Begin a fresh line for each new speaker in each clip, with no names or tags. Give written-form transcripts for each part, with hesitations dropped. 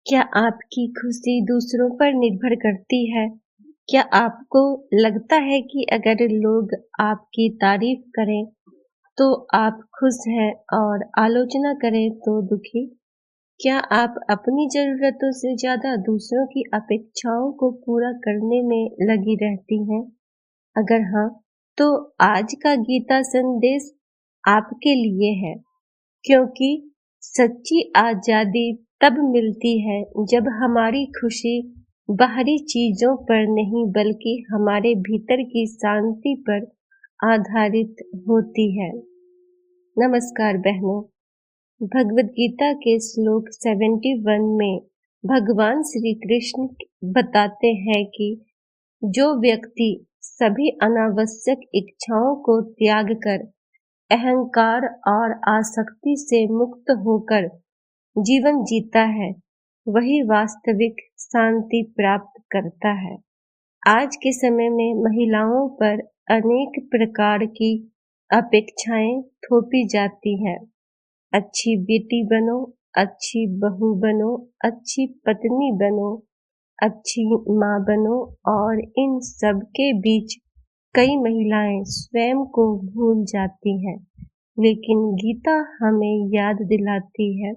क्या आपकी खुशी दूसरों पर निर्भर करती है? क्या आपको लगता है कि अगर लोग आपकी तारीफ करें तो आप खुश हैं और आलोचना करें तो दुखी? क्या आप अपनी ज़रूरतों से ज़्यादा दूसरों की अपेक्षाओं को पूरा करने में लगी रहती हैं? अगर हाँ, तो आज का गीता संदेश आपके लिए है। क्योंकि सच्ची आजादी तब मिलती है जब हमारी खुशी बाहरी चीजों पर नहीं बल्कि हमारे भीतर की शांति पर आधारित होती है। नमस्कार बहनों, भगवत गीता के श्लोक 71 में भगवान श्री कृष्ण बताते हैं कि जो व्यक्ति सभी अनावश्यक इच्छाओं को त्याग कर अहंकार और आसक्ति से मुक्त होकर जीवन जीता है, वही वास्तविक शांति प्राप्त करता है। आज के समय में महिलाओं पर अनेक प्रकार की अपेक्षाएं थोपी जाती हैं। अच्छी बेटी बनो, अच्छी बहू बनो, अच्छी पत्नी बनो, अच्छी माँ बनो और इन सब के बीच कई महिलाएं स्वयं को भूल जाती हैं। लेकिन गीता हमें याद दिलाती है,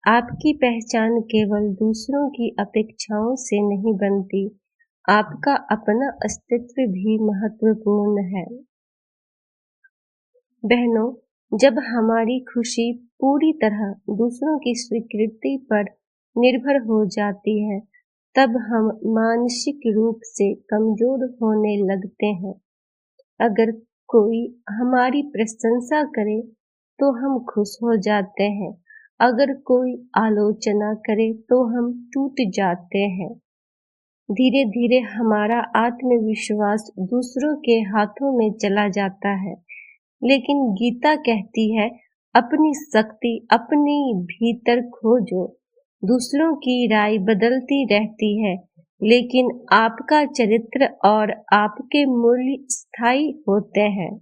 आपकी पहचान केवल दूसरों की अपेक्षाओं से नहीं बनती, आपका अपना अस्तित्व भी महत्वपूर्ण है। बहनों, जब हमारी खुशी पूरी तरह दूसरों की स्वीकृति पर निर्भर हो जाती है, तब हम मानसिक रूप से कमजोर होने लगते हैं। अगर कोई हमारी प्रशंसा करे तो हम खुश हो जाते हैं, अगर कोई आलोचना करे तो हम टूट जाते हैं। धीरे धीरे हमारा आत्मविश्वास दूसरों के हाथों में चला जाता है। लेकिन गीता कहती है, अपनी शक्ति अपने भीतर खोजो। दूसरों की राय बदलती रहती है, लेकिन आपका चरित्र और आपके मूल्य स्थायी होते हैं।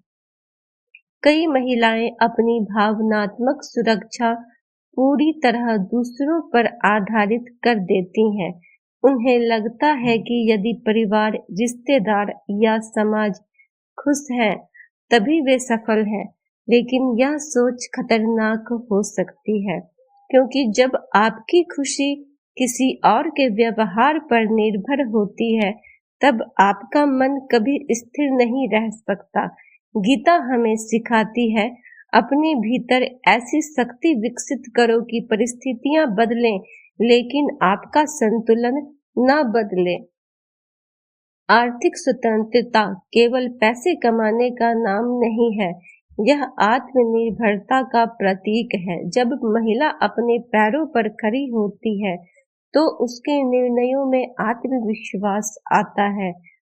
कई महिलाएं अपनी भावनात्मक सुरक्षा पूरी तरह दूसरों पर आधारित कर देती हैं। उन्हें लगता है कि यदि परिवार, रिश्तेदार या समाज खुश हैं, तभी वे सफल हैं। लेकिन यह सोच खतरनाक हो सकती है, क्योंकि जब आपकी खुशी किसी और के व्यवहार पर निर्भर होती है, तब आपका मन कभी स्थिर नहीं रह सकता। गीता हमें सिखाती है, अपने भीतर ऐसी शक्ति विकसित करो कि परिस्थितियां बदलें, लेकिन आपका संतुलन न बदले। आर्थिक स्वतंत्रता केवल पैसे कमाने का नाम नहीं है, यह आत्मनिर्भरता का प्रतीक है। जब महिला अपने पैरों पर खड़ी होती है, तो उसके निर्णयों में आत्मविश्वास आता है।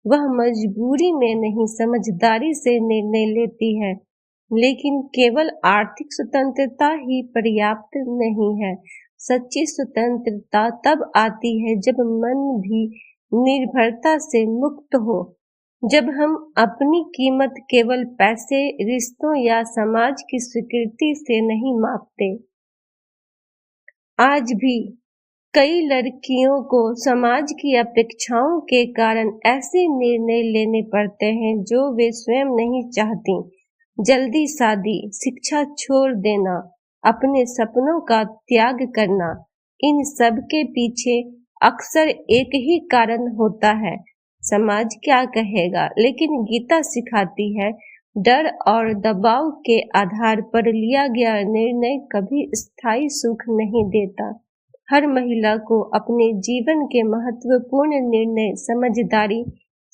वह मजबूरी में नहीं, समझदारी से निर्णय लेती है। लेकिन केवल आर्थिक स्वतंत्रता ही पर्याप्त नहीं है। सच्ची स्वतंत्रता तब आती है जब मन भी निर्भरता से मुक्त हो, जब हम अपनी कीमत केवल पैसे, रिश्तों या समाज की स्वीकृति से नहीं मापते। आज भी कई लड़कियों को समाज की अपेक्षाओं के कारण ऐसे निर्णय लेने पड़ते हैं जो वे स्वयं नहीं चाहती। जल्दी शादी, शिक्षा छोड़ देना, अपने सपनों का त्याग करना, इन सब के पीछे अक्सर एक ही कारण होता है, समाज क्या कहेगा। लेकिन गीता सिखाती है, डर और दबाव के आधार पर लिया गया निर्णय कभी स्थायी सुख नहीं देता। हर महिला को अपने जीवन के महत्वपूर्ण निर्णय समझदारी,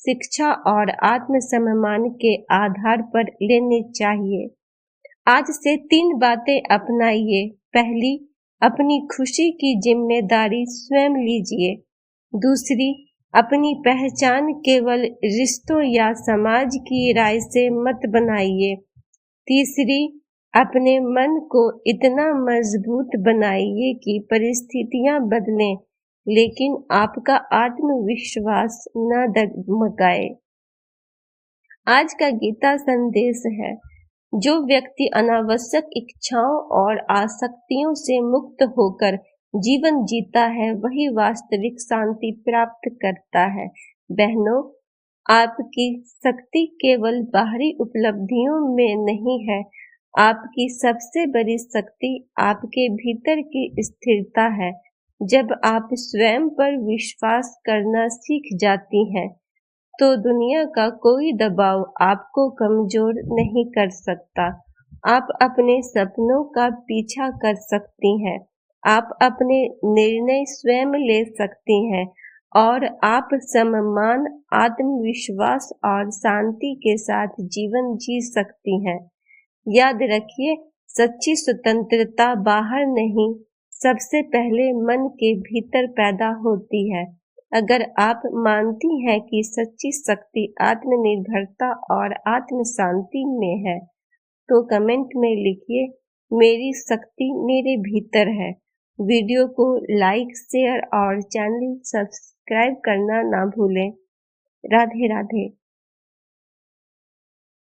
शिक्षा और आत्मसम्मान के आधार पर लेने चाहिए। आज से 3 बातें अपनाइए। पहली, अपनी खुशी की जिम्मेदारी स्वयं लीजिए। दूसरी, अपनी पहचान केवल रिश्तों या समाज की राय से मत बनाइए। तीसरी, अपने मन को इतना मजबूत बनाइए कि परिस्थितियां बदलें, लेकिन आपका आत्मविश्वास न डगमगाए। आज का गीता संदेश है, जो व्यक्ति अनावश्यक इच्छाओं और आसक्तियों से मुक्त होकर जीवन जीता है वही वास्तविक शांति प्राप्त करता है। बहनों, आपकी शक्ति केवल बाहरी उपलब्धियों में नहीं है, आपकी सबसे बड़ी शक्ति आपके भीतर की स्थिरता है। जब आप स्वयं पर विश्वास करना सीख जाती हैं, तो दुनिया का कोई दबाव आपको कमजोर नहीं कर सकता। आप अपने सपनों का पीछा कर सकती हैं, आप अपने निर्णय स्वयं ले सकती हैं और आप सम्मान, आत्मविश्वास और शांति के साथ जीवन जी सकती हैं। याद रखिए, सच्ची स्वतंत्रता बाहर नहीं, सबसे पहले मन के भीतर पैदा होती है। अगर आप मानती हैं कि सच्ची शक्ति आत्मनिर्भरता और आत्म शांति में है, तो कमेंट में लिखिए, मेरी शक्ति मेरे भीतर है। वीडियो को लाइक, शेयर और चैनल सब्सक्राइब करना ना भूलें। राधे राधे।